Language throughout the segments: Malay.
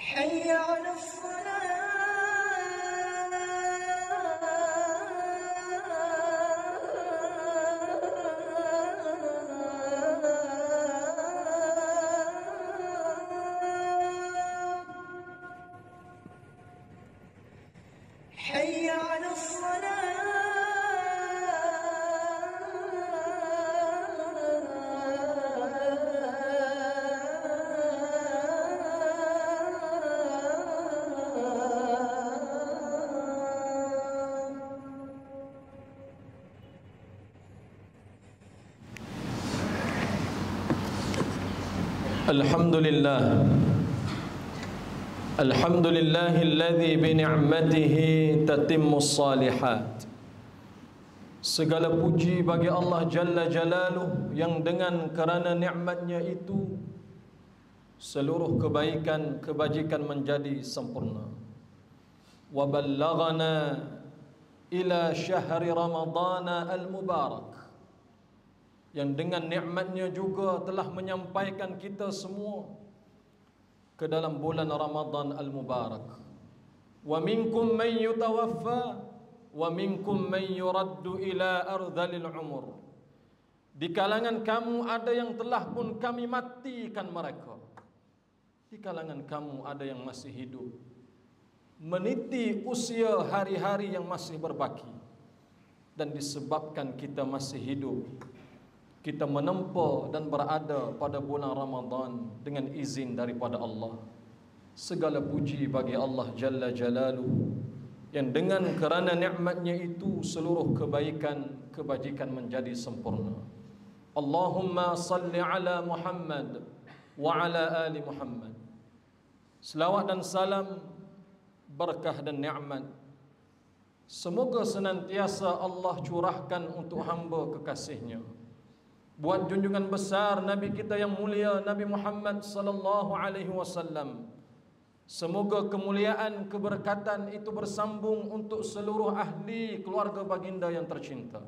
حي على الصلاة حي على Alhamdulillah Alhamdulillahilladzi bini'matihi tatimmus salihat. Segala puji bagi Allah Jalla Jalaluh yang dengan kerana nikmatnya itu seluruh kebaikan kebajikan menjadi sempurna. Wa ballaghana ila syahri ramadana al-mubarak, yang dengan nikmatnya juga telah menyampaikan kita semua ke dalam bulan Ramadan al-Mubarak. Wa minkum man yutawaffa wa minkum man yuraddu ila ardhalil umur. Di kalangan kamu ada yang telah pun kami matikan mereka. Di kalangan kamu ada yang masih hidup, meniti usia hari-hari yang masih berbaki. Dan disebabkan kita masih hidup, kita menempa dan berada pada bulan Ramadan dengan izin daripada Allah. Segala puji bagi Allah Jalla Jalaluh yang dengan kerana nikmatnya itu seluruh kebaikan kebajikan menjadi sempurna. Allahumma salli ala Muhammad wa ala ali Muhammad. Selawat dan salam, berkah dan nikmat semoga senantiasa Allah curahkan untuk hamba kekasihnya, buat junjungan besar Nabi kita yang mulia Nabi Muhammad sallallahu alaihi wasallam. Semoga kemuliaan keberkatan itu bersambung untuk seluruh ahli keluarga baginda yang tercinta,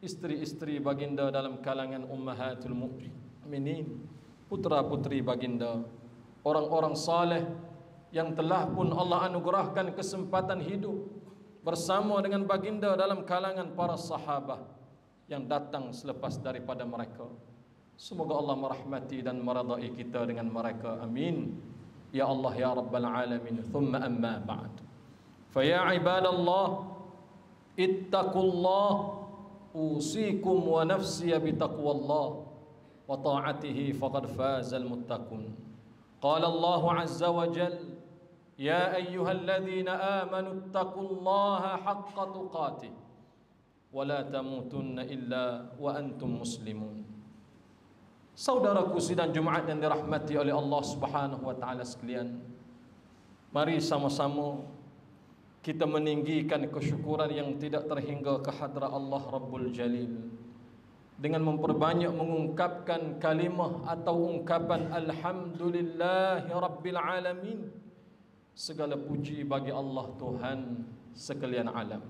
isteri-isteri baginda dalam kalangan ummahatul mukminin, putra-putri baginda, orang-orang saleh yang telah pun Allah anugerahkan kesempatan hidup bersama dengan baginda dalam kalangan para sahabat yang datang selepas daripada mereka. Semoga Allah merahmati dan meridai kita dengan mereka. Amin. Ya Allah ya Rabbal Alamin. Thumma amma ba'd. Faya ibadallah, ittaqullah, usikum wa nafsiya bitaqwallah wa ta'atihi faqad fazal muttaqun. Qala Allah azza wa jal, ya ayyuhalladzina amanu ittaqullaha haqqa tuqatih wala tamutunna illa wa antum muslimun. Saudaraku sidang Jumaat yang dirahmati oleh Allah Subhanahu wa taala sekalian, mari sama-sama kita meninggikan kesyukuran yang tidak terhingga ke hadrat Allah Rabbul Jalil dengan memperbanyak mengungkapkan kalimah atau ungkapan alhamdulillahi rabbil alamin. Segala puji bagi Allah Tuhan sekalian alam.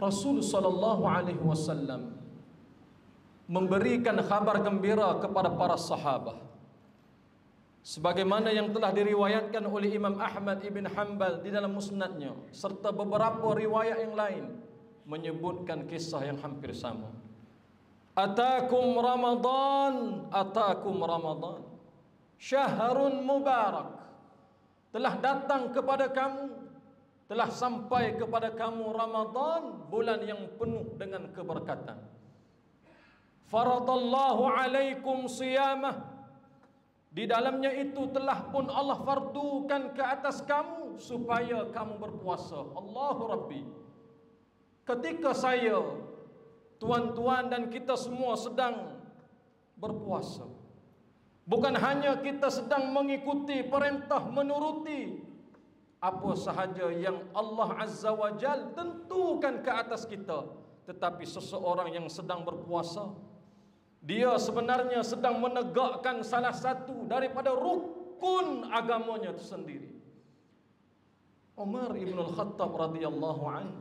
Rasul sallallahu alaihi wasallam memberikan kabar gembira kepada para sahabat sebagaimana yang telah diriwayatkan oleh Imam Ahmad ibn Hanbal di dalam musnadnya serta beberapa riwayat yang lain menyebutkan kisah yang hampir sama. Atakum Ramadan, syahrun mubarak. Telah datang kepada kamu, telah sampai kepada kamu Ramadan, bulan yang penuh dengan keberkatan. Faradallahu alaikum siyamah. Di dalamnya itu telah pun Allah fardukan ke atas kamu supaya kamu berpuasa. Allahu Rabbi, ketika saya, tuan-tuan dan kita semua sedang berpuasa, bukan hanya kita sedang mengikuti perintah, menuruti apa sahaja yang Allah Azza wa Jal tentukan ke atas kita, tetapi seseorang yang sedang berpuasa, dia sebenarnya sedang menegakkan salah satu daripada rukun agamanya itu sendiri. Umar ibn al-Khattab radhiyallahu anhu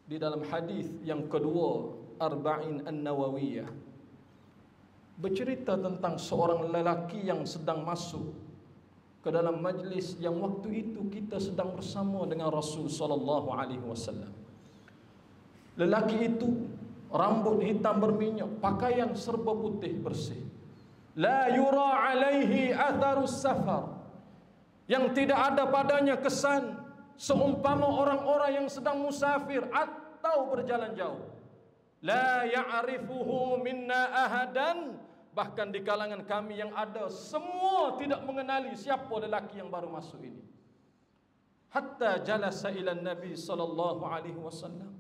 di dalam hadis yang kedua Arba'in An-Nawawiyah bercerita tentang seorang lelaki yang sedang masuk ke dalam majlis yang waktu itu kita sedang bersama dengan Rasul sallallahu alaihi wasallam. Lelaki itu rambut hitam berminyak, pakaian serba putih bersih. La yura alaihi atharus safar, yang tidak ada padanya kesan seumpama orang-orang yang sedang musafir atau berjalan jauh. La ya'rifuhu minna ahadan, bahkan di kalangan kami yang ada semua tidak mengenali siapa lelaki yang baru masuk ini. Hatta jalasa ila Nabi sallallahu alaihi wasallam,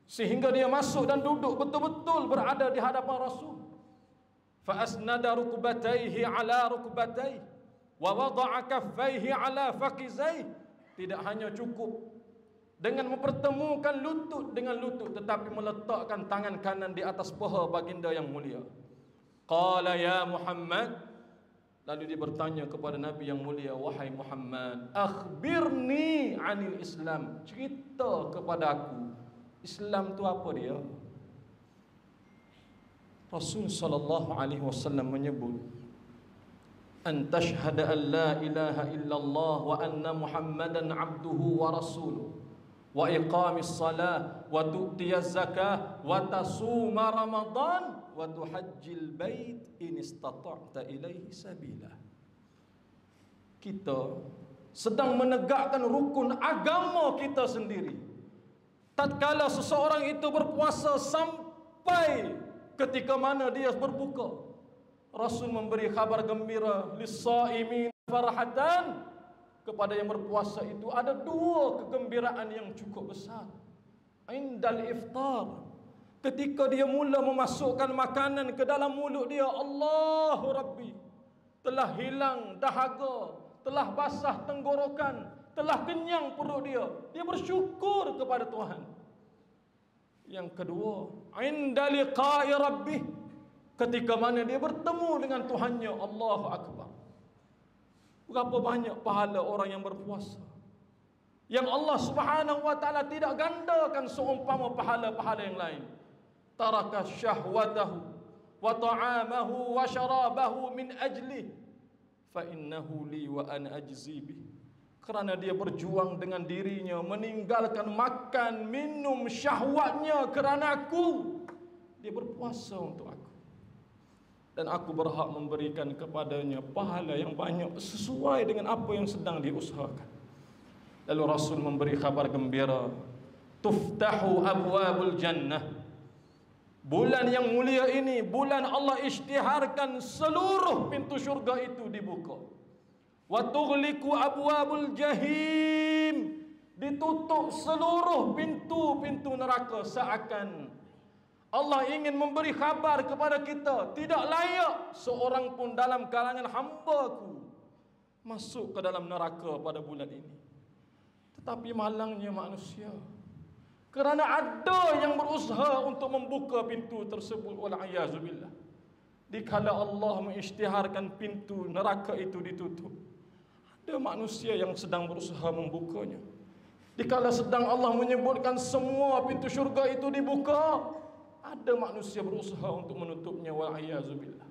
sehingga dia masuk dan duduk betul-betul berada di hadapan Rasul. Fa asnada rukbatayhi ala rukbatayhi wa wada'a kaffayhi ala faqizayhi. Tidak hanya cukup dengan mempertemukan lutut dengan lutut, tetapi meletakkan tangan kanan di atas paha baginda yang mulia. Qala ya Muhammad, lalu dia bertanya kepada Nabi yang mulia, wahai Muhammad, akhbirni anil Islam, cerita kepada aku Islam tu apa dia? Rasul sallallahu alaihi wasallam menyebut, an tashhada an la ilaha illallah wa anna Muhammadan abduhu wa rasuluh wa iqamis salah wa tu'tiyaz zakah wa tasuma ramadan wa tuhajjil bait in istata'ta ilaihi sabila. Kita sedang menegakkan rukun agama kita sendiri. Tatkala seseorang itu berpuasa sampai ketika mana dia berbuka, Rasul memberi kabar gembira, lis-shaimin farahatan, kepada yang berpuasa itu ada dua kegembiraan yang cukup besar. Indal iftar, ketika dia mula memasukkan makanan ke dalam mulut dia, Allahu Rabbi, telah hilang dahaga, telah basah tenggorokan, telah kenyang perut dia bersyukur kepada Tuhan. Yang kedua, inda liqa'i rabbih, ketika mana dia bertemu dengan Tuhannya, Allahu Akbar. Berapa banyak pahala orang yang berpuasa yang Allah Subhanahu wa taala tidak gandakan seumpama pahala-pahala yang lain. Taraka syahwatahu wa ta'amahu wa syarabahu min ajli fa innahu li wa ana ajzi bih. Kerana dia berjuang dengan dirinya, meninggalkan makan, minum, syahwatnya kerana aku. Dia berpuasa untuk aku, dan aku berhak memberikan kepadanya pahala yang banyak sesuai dengan apa yang sedang diusahakan. Lalu Rasul memberi kabar gembira, tuftahu abwabul jannah. Bulan yang mulia ini, bulan Allah isytiharkan seluruh pintu syurga itu dibuka. Wa tughliqu abwabul jahim, ditutup seluruh pintu-pintu neraka. Seakan Allah ingin memberi kabar kepada kita, tidak layak seorang pun dalam kalangan hamba-Ku masuk ke dalam neraka pada bulan ini. Tetapi malangnya manusia, kerana ada yang berusaha untuk membuka pintu tersebut, wal'ayazubillah. Dikala Allah mengisytiharkan pintu neraka itu ditutup, ada manusia yang sedang berusaha membukanya. Dikala sedang Allah menyebutkan semua pintu syurga itu dibuka, ada manusia berusaha untuk menutupnya, wal'ayazubillah.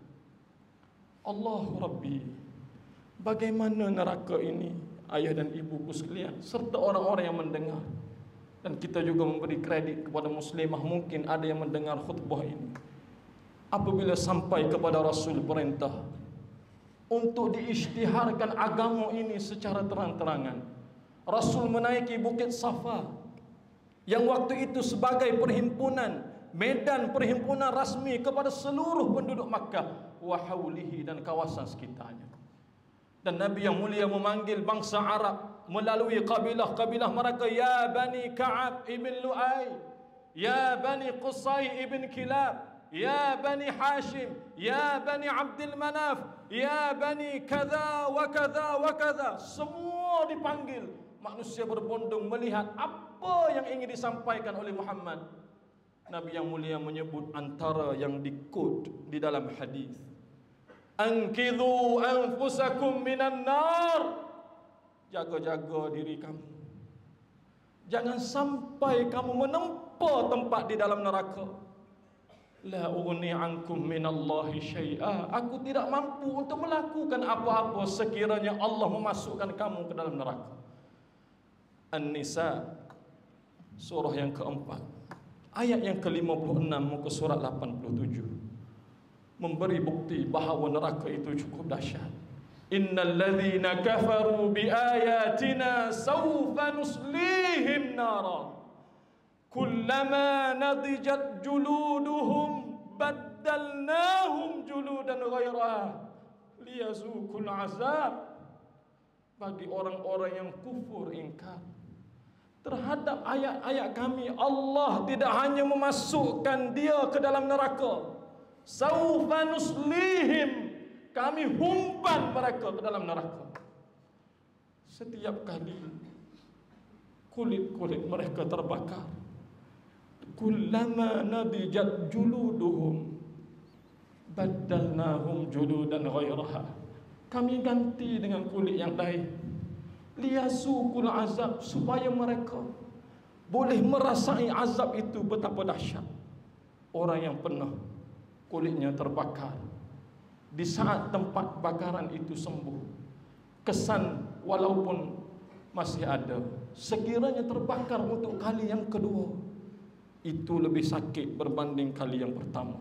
Allahu Rabbi, bagaimana neraka ini, ayah dan ibuku sekalian, serta orang-orang yang mendengar. Dan kita juga memberi kredit kepada muslimah, mungkin ada yang mendengar khutbah ini. Apabila sampai kepada Rasul perintah untuk diisytiharkan agama ini secara terang-terangan, Rasul menaiki Bukit Safa, yang waktu itu sebagai perhimpunan, medan perhimpunan rasmi kepada seluruh penduduk Makkah wa haulihi dan kawasan sekitarnya. Dan Nabi yang mulia memanggil bangsa Arab melalui kabilah-kabilah mereka, ya Bani Ka'ab ibn Lu'ay, ya Bani Qusay ibn Kilab, ya Bani Hashim, ya Bani Abdul Manaf, ya Bani kadha wa kadha wa kadha. Semua dipanggil. Manusia berbondong melihat apa yang ingin disampaikan oleh Muhammad. Nabi yang mulia menyebut antara yang dikut di dalam hadis, anqidhu anfusakum minan nar, jaga-jaga diri kamu, jangan sampai kamu menempa tempat di dalam neraka. La ughni ankum minallahi syai'a. Aku tidak mampu untuk melakukan apa-apa sekiranya Allah memasukkan kamu ke dalam neraka. An-Nisa surah yang keempat, ayat yang ke-56 muka surat 87, memberi bukti bahawa neraka itu cukup dahsyat. Innal ladzina kafaru bi ayatina sawfa nuslihim nara kullama nadijat juluduhum baddalnahum juludan ghairaha liyazuqul azab. Bagi orang-orang yang kufur ingkar terhadap ayat-ayat kami, Allah tidak hanya memasukkan dia ke dalam neraka, sawfa nuslihim, kami humban mereka ke dalam neraka. Setiap kali kulit-kulit mereka terbakar, kullama nadijat juluduhum baddalnahum juludan ghairaha, kami ganti dengan kulit yang lain, liyasuqul azab, supaya mereka boleh merasai azab itu betapa dahsyat. Orang yang pernah kulitnya terbakar, di saat tempat bakaran itu sembuh, kesan walaupun masih ada, sekiranya terbakar untuk kali yang kedua, itu lebih sakit berbanding kali yang pertama.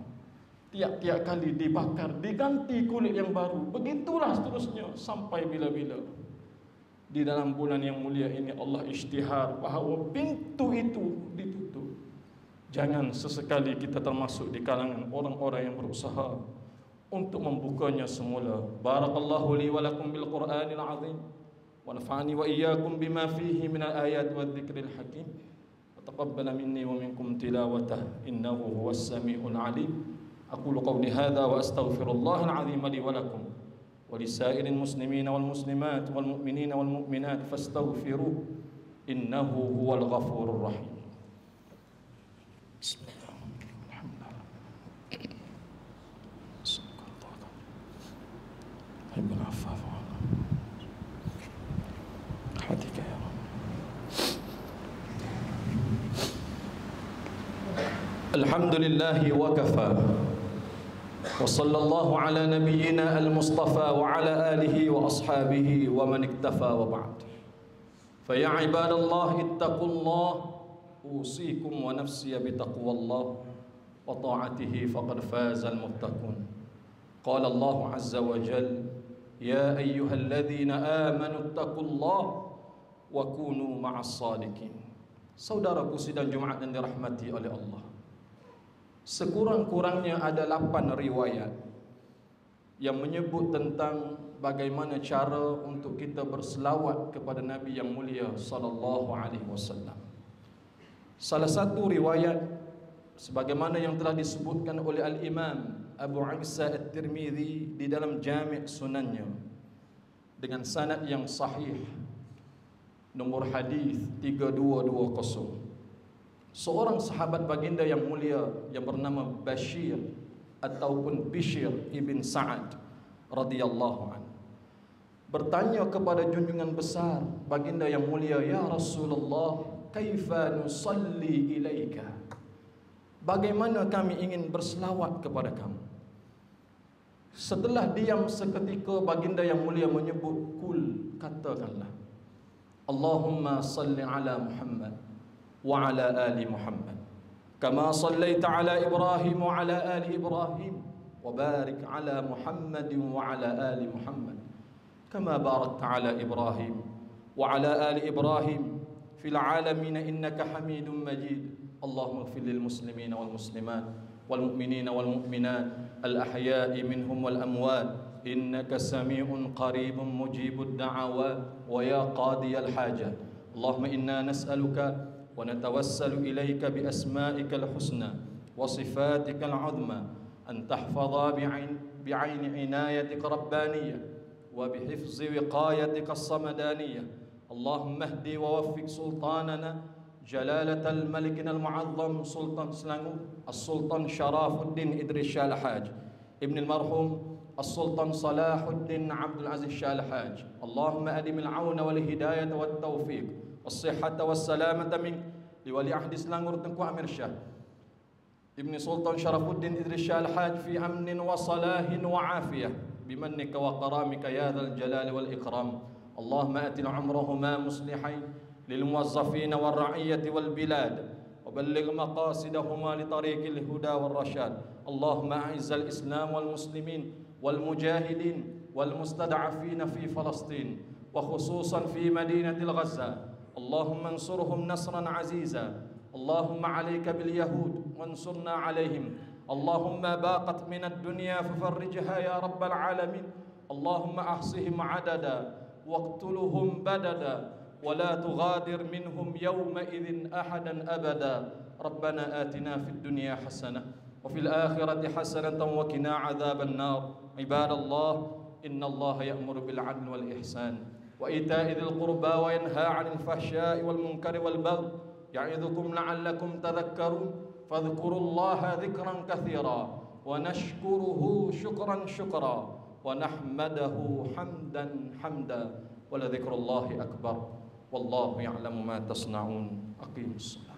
Tiap-tiap kali dibakar, diganti kulit yang baru, begitulah seterusnya sampai bila-bila. Di dalam bulan yang mulia ini Allah isytihar bahawa pintu itu ditutup. Jangan sesekali kita termasuk di kalangan orang-orang yang berusaha untuk membukanya semula. Barakallahu li wa lakum bil Qur'anil azim wa nafa'ani wa iyyakum bima fihi minal ayat wa dzikril hakim. Wa taqabbala minni wa minkum tilawatah innahu huwas samiul alim. Aqulu qawli hadza wa astaghfirullahal azim li wa lakum wa lisairil muslimina wal muslimat wal mu'minina wal mu'minat fastaghfiruh innahu huwal ghafurur rahim. Bismillah. Alhamdulillah. Hadika ya Rabb. Alhamdulillah wa kafa. Wa sallallahu ala nabiyyina al-mustafa wa ala alihi wa ashabihi wa man iktafa wa ba'd. Fa ya ibadallah ittaqullah, usikum wa nafsi bitaqwallah wa ta'atihi faqad fazal muttaqun. Qala Allah azza wa jalla, ya ayyuhalladzina amanu ittaqullah wa kunu ma'as sadiqin. Saudaraku sidang Jumaat yang dirahmati oleh Allah, sekurang-kurangnya ada 8 riwayat yang menyebut tentang bagaimana cara untuk kita berselawat kepada Nabi yang mulia sallallahu alaihi wasallam. Salah satu riwayat sebagaimana yang telah disebutkan oleh Al-Imam Abu Isa At-Tirmidzi di dalam Jami' Sunannya dengan sanad yang sahih, nomor hadis 3220. Seorang sahabat baginda yang mulia yang bernama Bashir ataupun Bishr ibn Sa'ad radhiyallahu anhu bertanya kepada junjungan besar baginda yang mulia, ya Rasulullah, kaifa nusalli ilaika, bagaimana kami ingin berselawat kepada kamu. Setelah diam seketika, baginda yang mulia menyebut, kul, katakanlah, Allahumma salli ala Muhammad wa ala ali Muhammad kama sallaita ala Ibrahim wa ala ali Ibrahim wa barik ala Muhammad wa ala ali Muhammad kama barakta ala Ibrahim wa ala ali Ibrahim fil alamin innaka Hamidum Majid. Allahumma ighfir lil muslimina wal muslimat wal mu'minina wal mu'minat al ahya'i minhum wal amwat innaka sami'un qaribun mujibud da'awat wa ya qadiyal hajat. Allahumma inna nas'aluka wa natawassalu ilayka bi asma'ikal husna wa sifatikal 'azma an tahfadha bi'aini inayatika rabbaniyah wa bihifzi wiqayatika as-samadaniyah. Allahumma ihdi wa waffiq sultanana jalalatal malikina al-mu'azzam Sultan Selangor As-Sultan Sharafuddin Idris Shah Al-Haj ibn al-marhum As-Sultan Salahuddin Abdul Aziz Shah Al-Haj. Allahumma adim al-auna wal hidayah wat taufiq was-sihhata was-salamata min liwali ahdi Selangor Tengku Amir Shah ابن سلطان شرف الدين إدريس شاه الحاج في أمن وصلاح وعافية بمنك وكرامك يا ذا الجلال والإكرام. اللهم أتل عمرهما مصلحين للموظفين والرعية والبلاد وبلغ مقاصدهما لطريق الهدى والرشاد. اللهم أعز الإسلام والمسلمين والمجاهدين والمستضعفين في فلسطين وخصوصا في مدينة الغزة. اللهم انصرهم نصرا عزيزا. اللهم عليك باليهود وانصرنا عليهم. اللهم باقت من الدنيا ففرجها يا رب العالمين. اللهم أحصهم عددا واقتلهم بددا ولا تغادر منهم يومئذ أحدا أبدا. ربنا آتنا في الدنيا حسنة وفي الآخرة حسنة وقنا عذاب النار. عباد الله، إن الله يأمر بالعدل والإحسان وإيتاء ذي القربى وينهى عن الفحشاء والمنكر والبغي يعظكم لعلكم تذكرون. فاذكروا الله ذكرا كثيرا ونشكره شكرا ونحمده حمدا ولذكر الله أكبر والله يعلم ما تصنعون. أقيموا الصلاة.